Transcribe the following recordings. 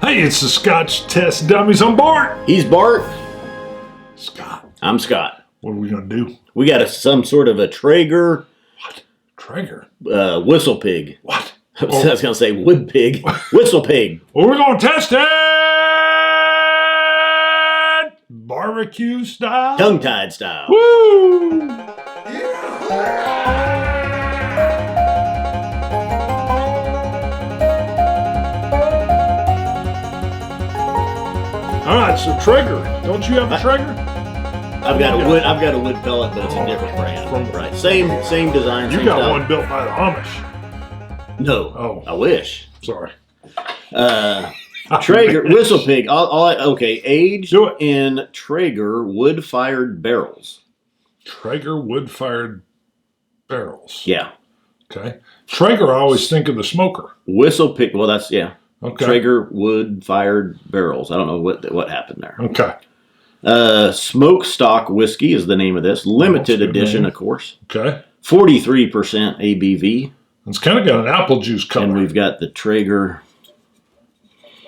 Hey, it's the Scotch Test Dummies on board. He's Bart. Scott. I'm Scott. What are we going to do? We got some sort of a Traeger. What? Traeger? Whistlepig. What? I was going to say wood pig. Whistlepig. Well, we're going to test it. Barbecue style. Tongue-tied style. Woo! All right, so Traeger. Don't you have a Traeger? I've got a wood pellet, but it's a different brand. Right. Same design. You same got style. one built by the Amish. No. Oh. I wish. Sorry. Traeger Whistlepig. Okay. Aged Do it. in Traeger wood-fired barrels. Traeger wood-fired barrels. Yeah. Okay. Traeger, I always think of the smoker. Whistlepig. Well, that's Okay. Traeger wood-fired barrels. I don't know what happened there. Okay. Smokestock whiskey is the name of this. Limited good edition, name. of course. Okay. 43% ABV. It's kind of got an apple juice color. And we've got the Traeger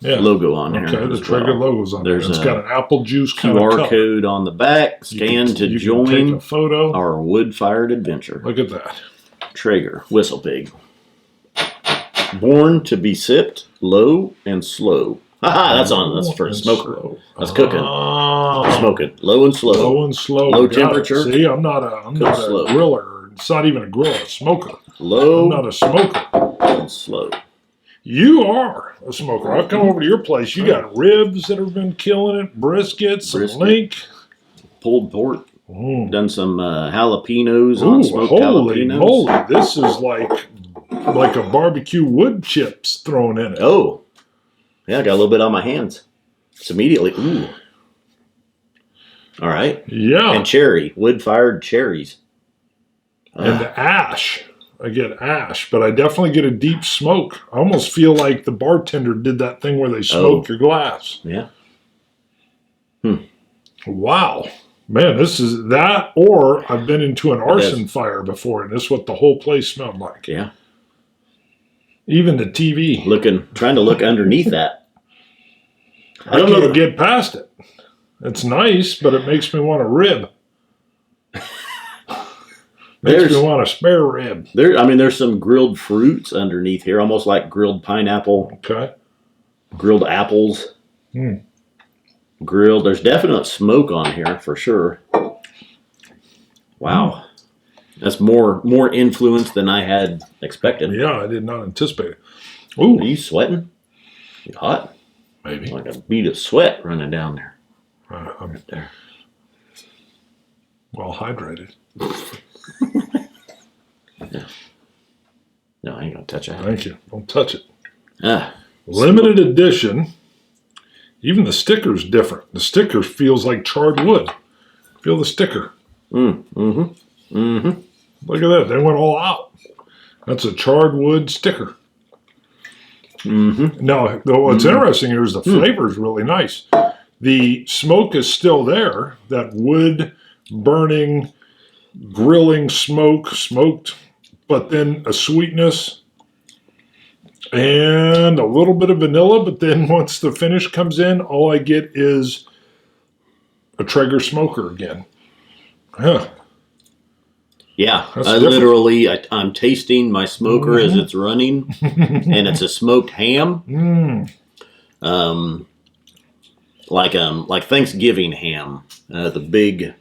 logo on here. Okay, the as Traeger well. logo's on There's there. It's a got an apple juice kind of QR color. code on the back. Scan to you can join take a photo. our wood-fired adventure. Look at that. Traeger Whistlepig. Born to be sipped low and slow. Haha, that's for a smoker. Slow. That's cooking. Oh. Smoking. Low and slow. Low and slow. Low Got it. temperature. See, I'm not a slow. griller. It's not even a griller, a smoker. Low I'm not a smoker. and slow. You are a smoker. I've come over to your place. You got ribs that have been killing it, briskets, some Brisket. link. Pulled pork. Mm. Done some jalapenos on Ooh, smoked holy jalapenos. moly. This is like a barbecue wood chips thrown in it. Oh. Yeah, I got a little bit on my hands. It's immediately, ooh. All right. Yeah. And cherry, wood-fired cherries. And the ash. I get ash, but I definitely get a deep smoke. I almost feel like the bartender did that thing where they smoke your glass. Yeah. Wow. Man, this is that, or I've been into an arson fire before, and this is what the whole place smelled like. Yeah. Even the TV. Trying to look underneath that. I don't know to get past it. It's nice, but it makes me want a rib. Makes me want a spare rib. There's some grilled fruits underneath here, almost like grilled pineapple. Okay. Grilled apples. Mm. Grilled. There's definite smoke on here for sure. Wow. That's more influence than I had expected. Yeah, I did not anticipate it. Ooh. Are you sweating? You hot? Maybe. Like a bead of sweat running down there. I'm There. well hydrated. No, I ain't gonna touch that. Thank you. Don't touch it. Ah. Limited edition. Even the sticker's different. The sticker feels like charred wood. Feel the sticker. Mm-hmm. Look at that. They went all out. That's a charred wood sticker. Mm-hmm. Now, what's interesting here is the flavor is really nice. The smoke is still there. That wood burning, grilling smoked, but then a sweetness and a little bit of vanilla. But then once the finish comes in, all I get is a Traeger smoker again. Huh. Yeah, That's I different. literally, I'm tasting my smoker as it's running, and it's a smoked ham, like Thanksgiving ham, the big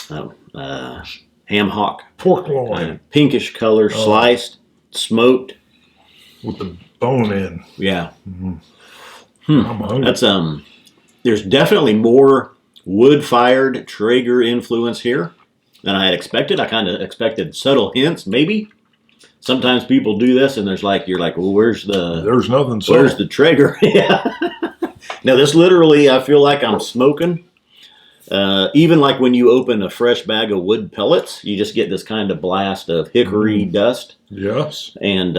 ham hock, Pork loin pinkish color, sliced, smoked. with the bone in. Yeah, I'm hungry. that's There's definitely more wood-fired Traeger influence here than I had expected. I kind of expected subtle hints, maybe. Sometimes people do this, and you're like, well, where's the Traeger? Yeah. Now, this literally, I feel like I'm smoking. Even like when you open a fresh bag of wood pellets, you just get this kind of blast of hickory dust. Yes. And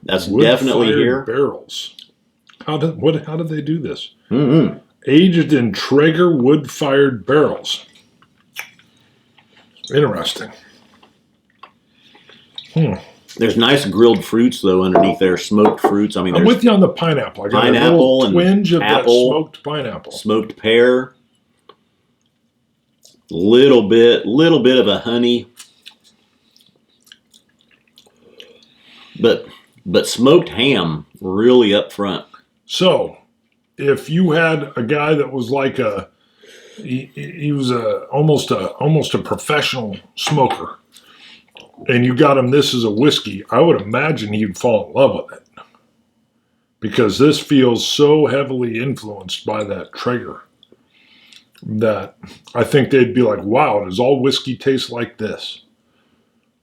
that's Wood definitely fired here. barrels. How did they do this? Mm-hmm. Aged in Traeger wood-fired barrels. Interesting. There's nice grilled fruits though underneath there, smoked fruits. I mean, I'm there's with you on the pineapple. I got pineapple a little and twinge of that apple, smoked pineapple. smoked pear, little bit of a honey, but smoked ham really up front. So, if you had a guy that was like he was almost a professional smoker, and you got him this as a whiskey, I would imagine he'd fall in love with it, because this feels so heavily influenced by that Traeger that I think they'd be like, wow, does all whiskey taste like this?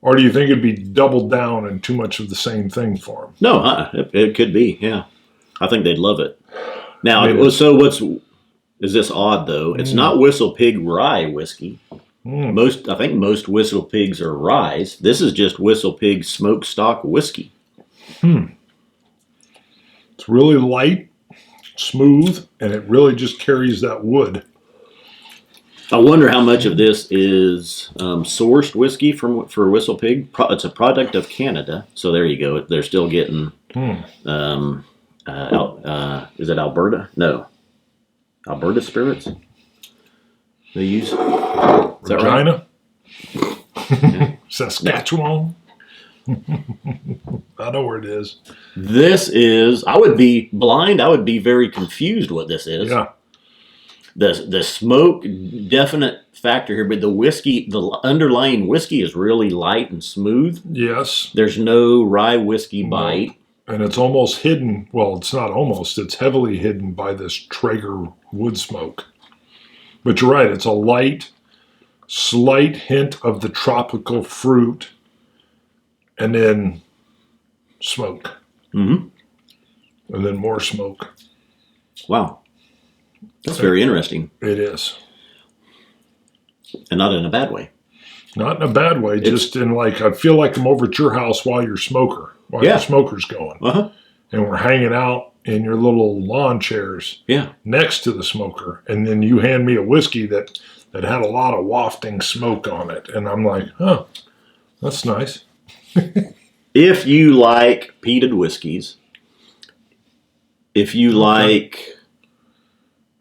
Or do you think it'd be doubled down and too much of the same thing for them? No, it could be. Yeah, I think they'd love it. Now, Maybe. so is this odd though? It's not Whistlepig rye whiskey. I think most Whistlepigs are ryes. This is just Whistlepig Smokestock whiskey. It's really light, smooth, and it really just carries that wood. I wonder how much of this is sourced whiskey for Whistlepig. It's a product of Canada, so there you go. They're still getting. Is it Alberta? No, Alberta spirits. They use. Is that right? Regina? Saskatchewan? I know where it is. This is. I would be blind. I would be very confused what this is. Yeah. The smoke, definite factor here, but the whiskey, the underlying whiskey is really light and smooth. Yes. There's no rye whiskey bite. And it's almost hidden. Well, it's not almost. It's heavily hidden by this Traeger wood smoke. But you're right. It's a light, slight hint of the tropical fruit, and then smoke. Mm-hmm. And then more smoke. Wow. That's very interesting. It is. And not in a bad way. Not in a bad way. Just in like, I feel like I'm over at your house while your smoker's going. Uh-huh. And we're hanging out in your little lawn chairs next to the smoker. And then you hand me a whiskey that had a lot of wafting smoke on it. And I'm like, oh, that's nice. If you like peated whiskeys, if you like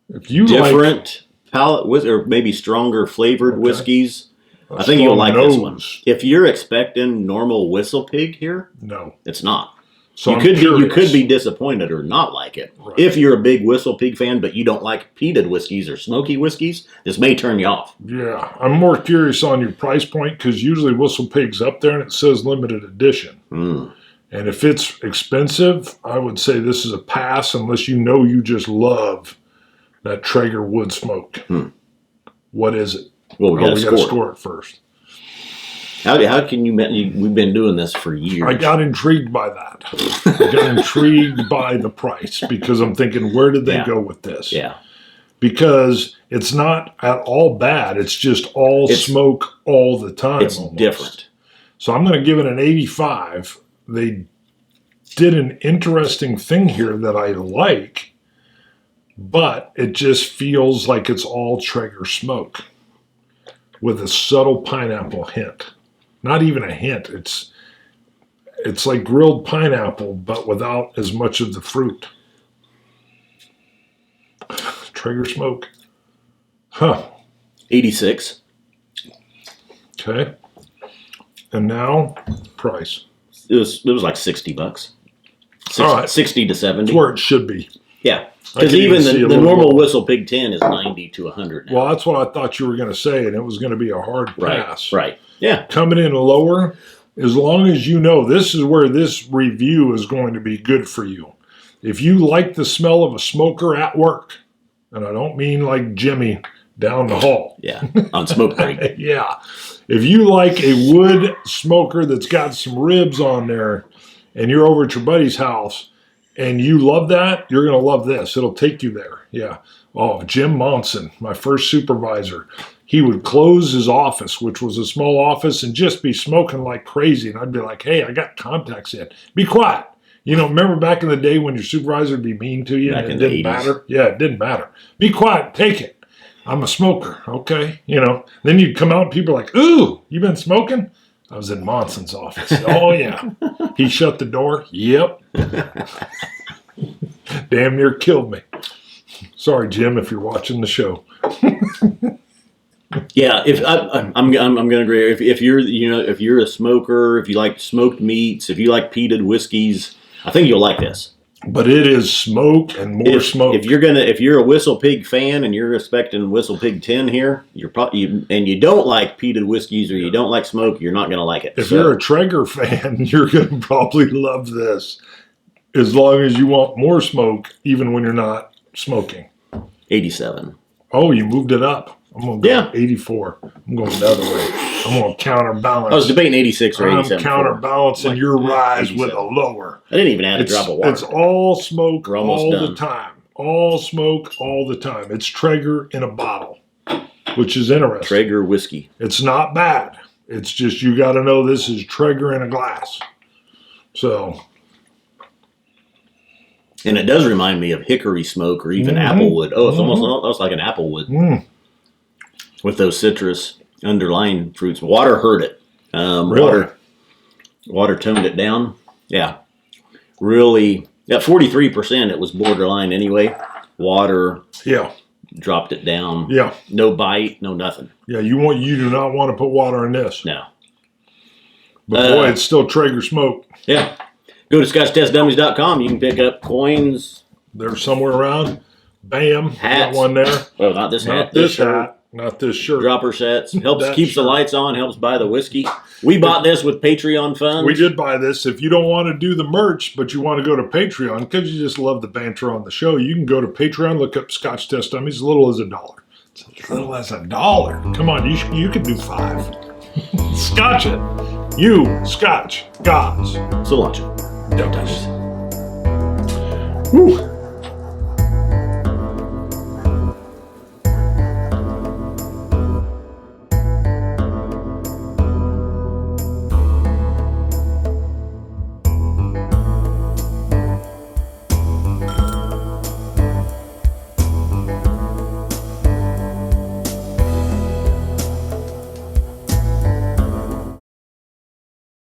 different palate or maybe stronger flavored whiskeys, I think you'll like this one. If you're expecting normal Whistlepig here, no, it's not. So you could be disappointed or not like it. Right. If you're a big Whistlepig fan, but you don't like peated whiskeys or smoky whiskeys, this may turn you off. Yeah, I'm more curious on your price point, because usually Whistlepig's up there and it says limited edition. And if it's expensive, I would say this is a pass unless you just love that Traeger wood smoke. What is it? Well, we got to score it first. How can you? We've been doing this for years. I got intrigued by that. I got intrigued by the price, because I'm thinking, where did they go with this? Yeah. Because it's not at all bad. It's just smoke all the time. It's almost different. So I'm going to give it an 85. They did an interesting thing here that I like, but it just feels like it's all Traeger smoke with a subtle pineapple hint. Not even a hint. It's like grilled pineapple, but without as much of the fruit. Traeger smoke. 86. Okay. And now, price. It was like $60. All right. 60 to 70. That's where it should be. Yeah. Because even the normal Whistlepig 10 is 90 to 100 now. Well, that's what I thought you were going to say, and it was going to be a hard pass. Right. Yeah. Coming in lower, as long as you know this is where this review is going to be good for you. If you like the smell of a smoker at work, and I don't mean like Jimmy down the hall. Yeah, on smoke break. Yeah. If you like a wood smoker that's got some ribs on there, and you're over at your buddy's house, and you love that, you're going to love this. It'll take you there. Yeah. Oh, Jim Monson, my first supervisor, he would close his office, which was a small office, and just be smoking like crazy. And I'd be like, hey, I got contacts in. Be quiet. You know, remember back in the day when your supervisor would be mean to you? Back and in it the didn't 80s. matter. Yeah, it didn't matter. Be quiet. Take it. I'm a smoker. Okay. You know, then you'd come out and people are like, ooh, you been smoking? I was in Monson's office. Oh, yeah. He shut the door. Yep. Damn near killed me. Sorry, Jim, if you're watching the show. Yeah, if I'm going to agree. If you're a smoker, if you like smoked meats, if you like peated whiskeys, I think you'll like this. But it is smoke and more smoke. If you're a Whistlepig fan and you're expecting Whistlepig 10 here, and you don't like peated whiskeys or you don't like smoke, you're not going to like it. If you're a Traeger fan, you're going to probably love this. As long as you want more smoke, even when you're not smoking. 87. Oh, you moved it up. I'm going to go 84. I'm going the other way. I'm going to counterbalance. I was debating 86 or 87. I'm counterbalancing your rise 87. with a lower. I didn't even add a drop of water. It's all smoke all done. the time. All smoke all the time. It's Traeger in a bottle, which is interesting. Traeger whiskey. It's not bad. It's just you got to know this is Traeger in a glass. So. And it does remind me of hickory smoke or even applewood. Oh, it's almost like an applewood. With those citrus underlying fruits. Water hurt it. Really? Water toned it down. Yeah. Really, at 43%, it was borderline anyway. Water dropped it down. Yeah. No bite, no nothing. Yeah, you do not want to put water in this. No. But boy, it's still Traeger smoke. Yeah. Go to ScotchTestDummies.com. You can pick up coins. They're somewhere around. Bam. Hats. Got one there. Well, not this hat. Not this hat. Not this shirt. Dropper sets. Helps That keeps the shirt. lights on. Helps buy the whiskey. We bought this with Patreon funds. We did buy this. If you don't want to do the merch, but you want to go to Patreon because you just love the banter on the show, you can go to Patreon, look up Scotch Test Dummies, as little as $1. It's as little as $1. Come on, you could do 5. Scotch it. You, Scotch, gods. So launch it. Dummies. Whew.